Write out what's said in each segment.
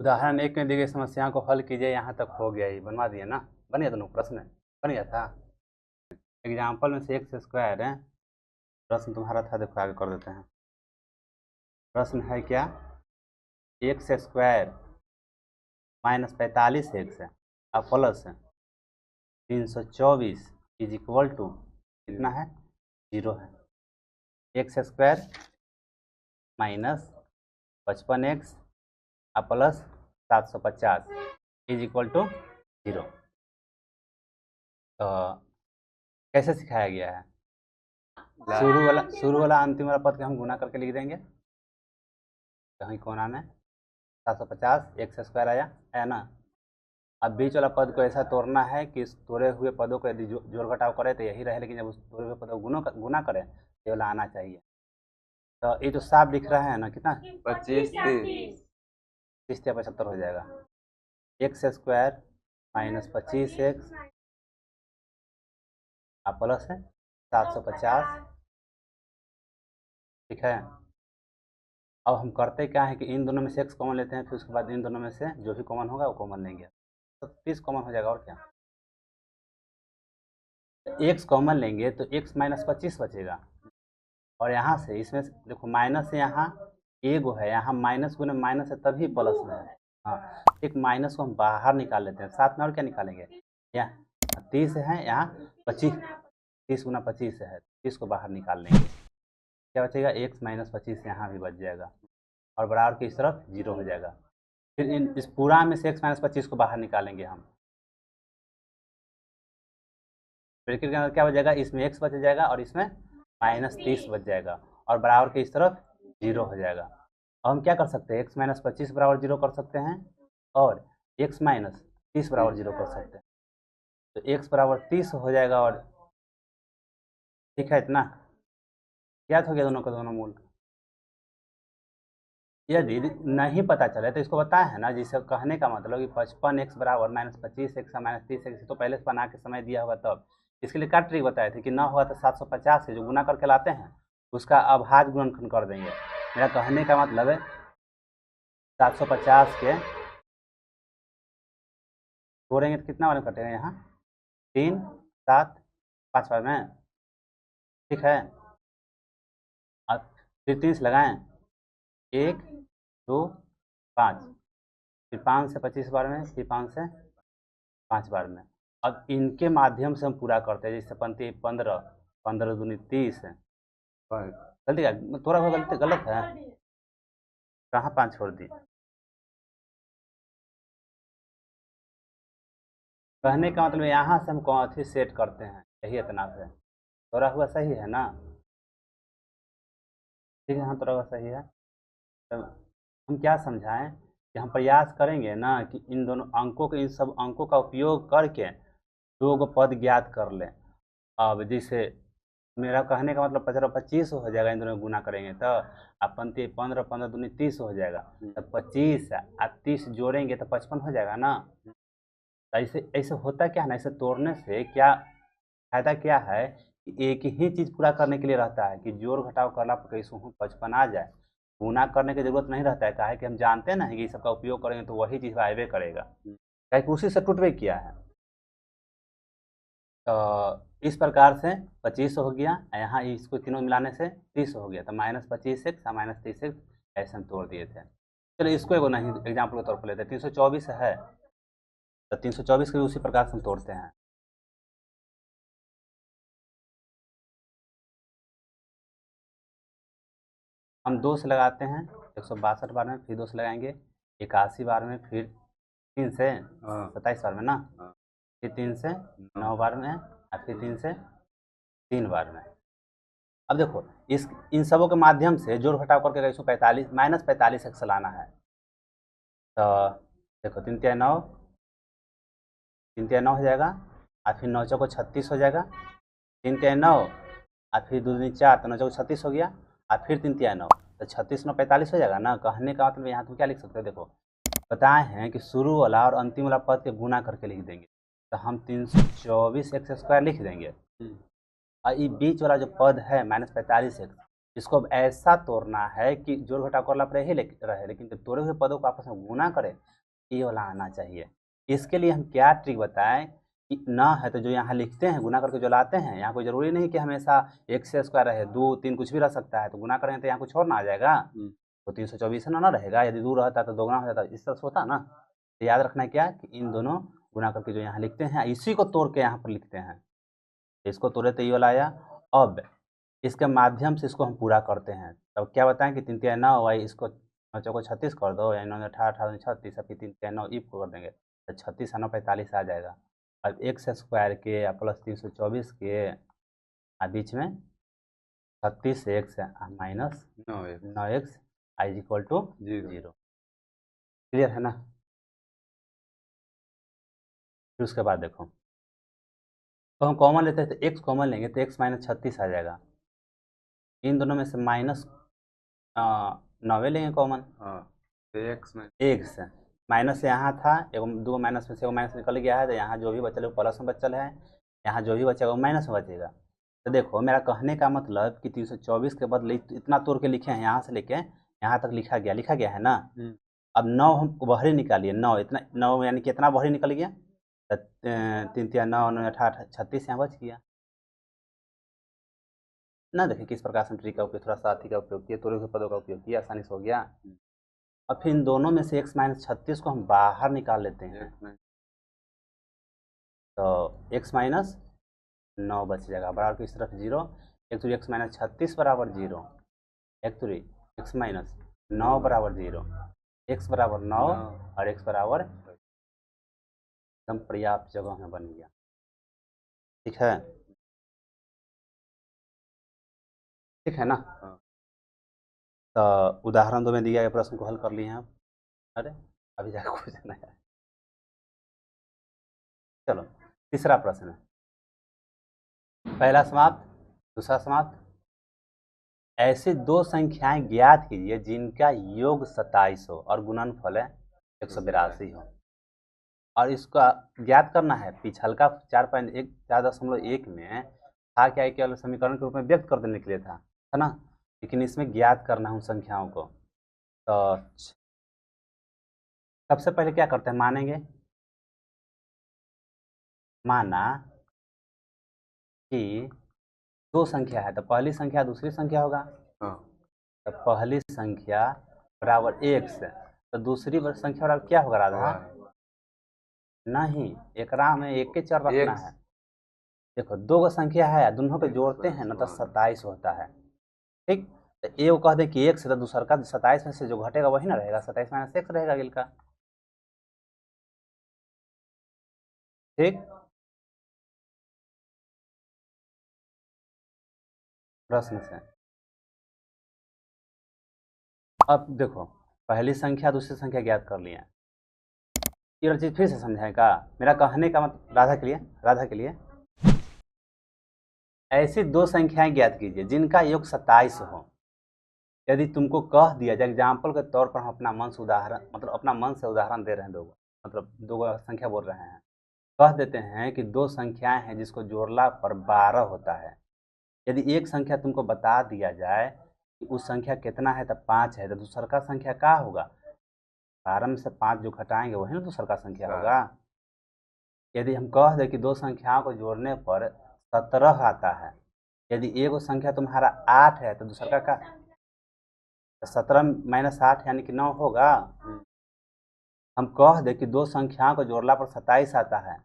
उदाहरण 1 में दी गई समस्या को हल कीजिए। यहाँ तक हो गया, ये बनवा दिए ना? बन गया दोनों प्रश्न? बन गया था। एग्जाम्पल में से एक्स स्क्वायर है, प्रश्न तुम्हारा था, देखो आगे कर देते हैं। प्रश्न है क्या? एक्स स्क्वायर माइनस 45 एक्स और प्लस 324 इज इक्वल टू कितना है? 0 है। एक्स स्क्वायर माइनस 55 एक्स और प्लस 750 इज इक्वल टू 0। तो कैसे सिखाया गया है? शुरू वाला अंतिम वाला पद के हम गुना करके लिख देंगे। कहीं कोना में 750 एक्स स्क्वायर आया ना। अब बीच वाला पद को ऐसा तोड़ना है कि इस तोड़े हुए पदों को यदि जोड़ घटाव करें तो यही रहे, लेकिन जब उस तोड़े हुए पदों को गुना करें ये वाला आना चाहिए। तो ये जो साफ दिख रहा है ना, कितना? 25 30 या 75 हो जाएगा। X square minus 25 x plus है 750, ठीक है। अब हम करते क्या है कि इन दोनों में से एक्स कॉमन लेते हैं, फिर उसके बाद इन दोनों में से जो भी कॉमन होगा वो कॉमन लेंगे, तो 30 कॉमन हो जाएगा। और क्या, एक्स कॉमन लेंगे तो एक्स माइनस 25 बचेगा। और यहाँ से इसमें से देखो माइनस से यहाँ एगो है, यहाँ माइनस गुने माइनस है तभी प्लस में है। हाँ, एक माइनस को हम बाहर निकाल लेते हैं, साथ में और क्या निकालेंगे? यहाँ 30 है, यहाँ 25, 30 गुना 25 है, 30 को बाहर निकाल लेंगे, क्या बचेगा? एक्स माइनस 25 यहाँ भी बच जाएगा और बराबर की इस तरफ 0 हो जाएगा। फिर इस पूरा में से एक्स माइनस 25 को बाहर निकालेंगे हम, ब्रैकेट के अंदर क्या बच जाएगा? इसमें एक्स बच जाएगा और इसमें माइनस 30 बच जाएगा और बराबर के इस तरफ 0 हो जाएगा। अब हम क्या कर सकते हैं? एक्स माइनस 25 बराबर 0 कर सकते हैं और एक्स माइनस 30 बराबर 0 कर सकते हैं। तो एक्स बराबर 30 हो जाएगा और ठीक है, इतना ज्ञात हो गया दोनों का दोनों मूल। यदि नहीं पता चले तो इसको बताया है ना, जिसे कहने का मतलब कि 55 एक्स बराबर माइनस 25 एक्स माइनस 30 एक्स, तो पहले से बना के समय दिया होगा तब। इसके लिए क्या ट्रिक बताए थे कि ना हुआ तो 750 से जो गुना करके लाते हैं उसका अभाज्य गुणनखंड कर देंगे। मेरा कहने का मतलब है 750 के जोड़ेंगे तो कितना वाले कटेगा? यहाँ 3 7 5 बार में, ठीक है। अब फिर 3 से लगाएं, 1 2 5, फिर 5 से 25 बार में, फिर 5 से 5 बार में। अब इनके माध्यम से हम पूरा करते हैं, जैसे पंक्ति 15, 15 दूनी 30 है। गलती क्या? थोड़ा बहुत गलती गलत है, कहाँ 5 छोड़ दी? कहने का मतलब यहाँ से हम कौन सी सेट करते हैं, यही इतना से थोड़ा हुआ सही है ना? ठीक है, हाँ थोड़ा हुआ सही है। तो हम क्या समझाएं कि हम प्रयास करेंगे ना कि इन दोनों अंकों के, इन सब अंकों का उपयोग करके दो गो पद ज्ञात कर लें। अब जैसे मेरा कहने का मतलब 15 25 हो जाएगा, इन दोनों को गुना करेंगे तो अपन 15 15 दूनी 30 हो जाएगा, तो 25 और 30 जोड़ेंगे तो 55 हो जाएगा ना। तो ऐसे ऐसे होता क्या है ना, ऐसे तोड़ने से क्या फायदा क्या है कि एक ही चीज़ पूरा करने के लिए रहता है कि जोड़ घटाव करना कैसे 55 आ जाए, गुना करने की जरूरत नहीं रहता है। काहे कि हम जानते हैं ना कि सबका उपयोग करेंगे तो वही चीज़ आएबे करेगा, काहे कि उसी से टूटबे किया है। तो इस प्रकार से 25 हो गया, यहाँ इसको तीनों मिलाने से 30 हो गया, तो माइनस 25 एक्स और माइनस 30 एक्स ऐसे हम तोड़ दिए थे। चलिए इसको एगो नहीं एग्जाम्पल के तौर पर लेते हैं। 324 है तो 324 को भी उसी प्रकार से हम तोड़ते हैं। हम 2 से लगाते हैं 162 बार में, फिर 2 से लगाएंगे 81 बार में, फिर 3 से 27 बार में ना, फिर 3 से 9 बार में और फिर 3 से 3 बार में। अब देखो इस इन सबों के माध्यम से जोड़ घटाव करके 145 माइनस 45 एक्स लाना है। तो देखो 3 तिया 9, 3 तिया 9 हो जाएगा और फिर 9 चौको 36 हो जाएगा, 3 तिया 9 और फिर 2 दूनी 4, तो 9 चौको 36 हो गया और फिर 3 तिया 9, तो 36 9 45 हो जाएगा ना। कहने का मतलब यहाँ तुम क्या लिख सकते हो? देखो बताए हैं कि शुरू वाला और अंतिम वाला पद के गुना करके लिख देंगे, तो हम 324 एक्स स्क्वायर लिख देंगे और ये बीच वाला जो पद है माइनस 45 एक्स, इसको अब ऐसा तोड़ना है कि जोड़ घटाव कर लाभ रहे लेकिन जब तोड़े हुए पदों को आपस में गुना करें, ये वाला आना चाहिए। इसके लिए हम क्या ट्रिक बताएं कि ना है तो जो यहाँ लिखते हैं गुना करके जो लाते हैं, यहाँ कोई ज़रूरी नहीं कि हमेशा x स्क्वायर रहे, 2 3 कुछ भी रह सकता है, तो गुना करेंगे तो यहाँ कुछ और ना आ जाएगा, तो 324 ना रहेगा। यदि 2 रहता तो दोगुना हो जाता, इस तरह से होता ना। तो याद रखना है क्या कि इन दोनों गुना करके जो यहाँ लिखते हैं इसी को तोड़ के यहाँ पर लिखते हैं। इसको तोड़े तो ये वाला आया। अब इसके माध्यम से इसको हम पूरा करते हैं। तब क्या बताएं कि 3 3 9 भाई, इसको 9 चौको 36 कर दो, या 9 18 18 36, अब 3 3 9 इफ कर देंगे तो 36 9 45 आ जाएगा। अब एक्स स्क्वायर के प्लस 324 के बीच में 36 x minus 9 x i equal to 0। Clear है ना। फिर उसके बाद देखो, तो हम कॉमन लेते हैं तो एक्स कॉमन लेंगे तो एक्स माइनस 36 आ जाएगा। इन दोनों में से माइनस 9 लेंगे कॉमन, एक्स माइनस यहाँ था, एगो 2 माइनस में से एगो माइनस निकल गया है, तो यहाँ जो भी बचल है वो प्लस में बचल है, यहाँ जो भी बचेगा वो माइनस में बचेगा। तो देखो मेरा कहने का मतलब कि 324 के बदले इतना तोड़ के लिखे हैं, यहाँ से लेके यहाँ तक लिखा गया है ना। अब 9 हम बहरी निकालिए, 9 इतना 9 यानी कि इतना बहरी निकल गया, तो 3 3 9 9 18 36 यहाँ बच गया ना। देखिए किस प्रकार से ट्रिक का उपयोग, थोड़ा सा का उपयोग किया, तोड़े हुए पदों का उपयोग किया, आसानी से हो गया। अब फिर इन दोनों में से x माइनस 36 को हम बाहर निकाल लेते हैं, तो x माइनस 9 बच जाएगा, बराबर की इस तरफ 0, एक तो x माइनस 36 बराबर 0, एक तो x माइनस 9 बराबर 0, x बराबर 9 और x बराबर एकदम पर्याप्त जगह में बन गया। ठीक है, ठीक है ना। तो उदाहरण 2 में दिया गया प्रश्न को हल कर लिए हैं आप। अरे अभी जाकर कुछ नहीं है। चलो तीसरा प्रश्न, पहला समाप्त, दूसरा समाप्त। ऐसी दो संख्याएं ज्ञात कीजिए जिनका योग 27 हो और गुणनफल है 182 हो। और इसका ज्ञात करना है, पिछलका 4.1 में था क्या, केवल समीकरण के रूप में व्यक्त कर देने के लिए था, है ना। लेकिन इसमें ज्ञात करना है उन संख्याओं को। तो सबसे पहले क्या करते हैं, मानेंगे, माना कि दो संख्या है, तो पहली संख्या दूसरी संख्या होगा। तो पहली संख्या बराबर x, तो दूसरी संख्या बराबर क्या होगा राधा? नहीं, एकरा में एक के चर रखना है। देखो दो गो संख्या है, दोनों को जोड़ते हैं ना तो 27 होता है। ठीक, तो ए कह दे कि 1 से, तो दूसरा का 27 में से जो घटेगा वही ना रहेगा, 27 माइनस 1 रहेगा गिल का। ठीक, प्रश्न से अब देखो, पहली संख्या दूसरी संख्या ज्ञात कर लिया। ये चीज फिर से समझाएगा, मेरा कहने का मतलब राधा के लिए ऐसी दो संख्याएं ज्ञात कीजिए जिनका योग 27 हो। यदि तुमको कह दिया जाए, एग्जाम्पल के तौर पर हम अपना मन से उदाहरण, मतलब अपना मन से उदाहरण दे रहे हैं, दो संख्या बोल रहे हैं, कह देते हैं कि दो संख्याएं हैं जिसको जोड़ला पर 12 होता है। यदि एक संख्या तुमको बता दिया जाए कि उस संख्या कितना है, तब 5 है, तो दूसरा का संख्या क्या होगा? 12 में से 5 जो घटाएंगे वही ना दूसरा का संख्या होगा। यदि हम कह दें कि दो संख्याओं को जोड़ने पर 17 आता है, यदि एक संख्या तुम्हारा 8 है तो दूसरा का 17 माइनस 8 यानी कि 9 होगा। हम कह दें कि दो संख्याओं को जोड़ला पर 27 आता है,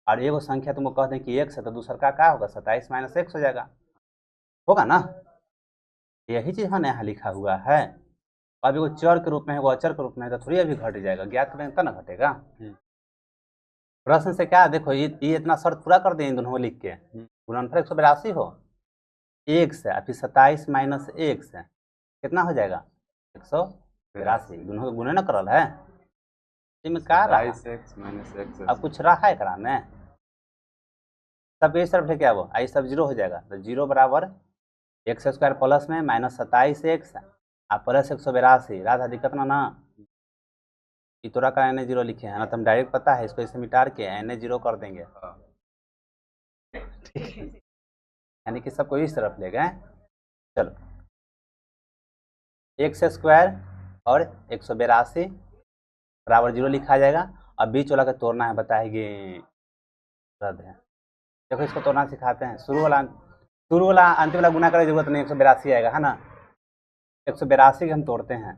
और एक संख्या तुमको कह दें कि 1 है, तो दूसरा का क्या होगा? 27 माइनस 1 हो जाएगा, होगा ना। यही चीज हमने यहाँ लिखा हुआ है। अब एगो चर के रूप में है, वो अचर के रूप में है, तो थोड़ी अभी घट जाएगा, ज्ञात करेंगे तब ना घटेगा। प्रश्न से क्या देखो, ये इतना शर्त पूरा कर दें इन दोनों को लिख के, गुणनफल 182 हो, 1 से फिर 27 माइनस 1 से कितना हो जाएगा? 182। दोनों को गुणे न करल है, इसमें क्या रहा? अब कुछ रहा है एकरा में? सब इस तरफ लेके आओ, आई सब 0 हो जाएगा, तो 0 बराबर एक्स स्क्वायर प्लस में माइनस 27 एक्स और प्लस 182। राधा दिक्कत ना कि तोरा का एन 0 लिखे हैं ना, तो हम डायरेक्ट पता है इसको इसे मिटार के एन 0 कर देंगे। ठीक है, यानी कि सबको इस तरफ ले गए। चलो एक्स स्क्वायर और 182 बराबर 0 लिखा जाएगा। अब बीच वाला का तोड़ना है, बताएंगे रद्द है। देखो इसको तोड़ना सिखाते हैं। शुरू वाला अंतिम वाला गुना करने की जरूरत नहीं, 182 आएगा है ना। 182 के हम तोड़ते हैं।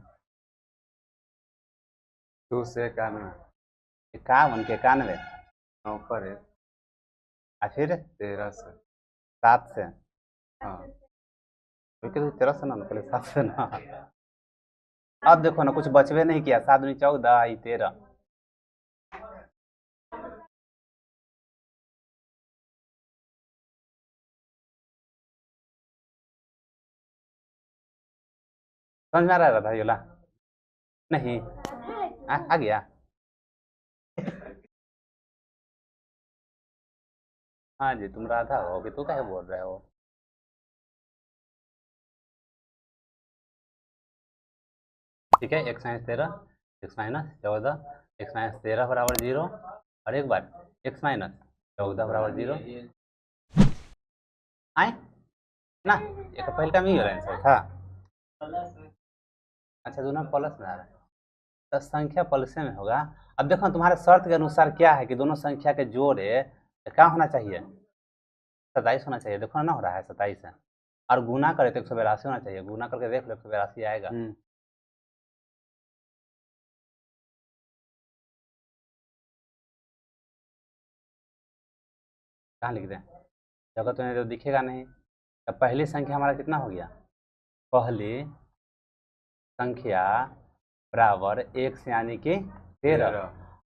2 से 91, 51 के 91, 9 पर 1, और फिर 13 से, 7 से, हाँ क्योंकि तो 13 से ना, पहले 7 से ना। अब देखो ना, कुछ बचवे नहीं किया। 7 दूनी 14, 13। समझ में आ रहा है भाई वाला? नहीं आ गया। हाँ जी, तुम राधा हो कि तू क्या बोल रहे हो? ठीक है, x minus 13, x minus 14, x minus 13 बराबर 0, और एक बार x माइनस 14 बराबर 0 आए ना। एक पहले का ही आंसर था। अच्छा, दोनों प्लस में आ रहा है, तो संख्या प्लस में होगा। अब देखो तुम्हारे शर्त के अनुसार क्या है कि दोनों संख्या के जोड़े क्या होना चाहिए, 27 होना चाहिए। देखो ना हो रहा है 27 है, और गुना करे तो 182 होना चाहिए। गुना करके देख लो, 182 आएगा। कहाँ लिख दें? जगह तो नहीं तो दिखेगा नहीं। अब पहली संख्या हमारा कितना हो गया? पहली संख्या बराबर x यानी कि 13,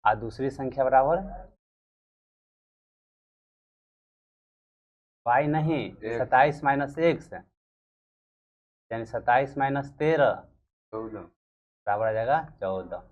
और दूसरी संख्या बराबर y नहीं, 27 माइनस x, यानी 27 माइनस 13 14 बराबर आ जाएगा 14।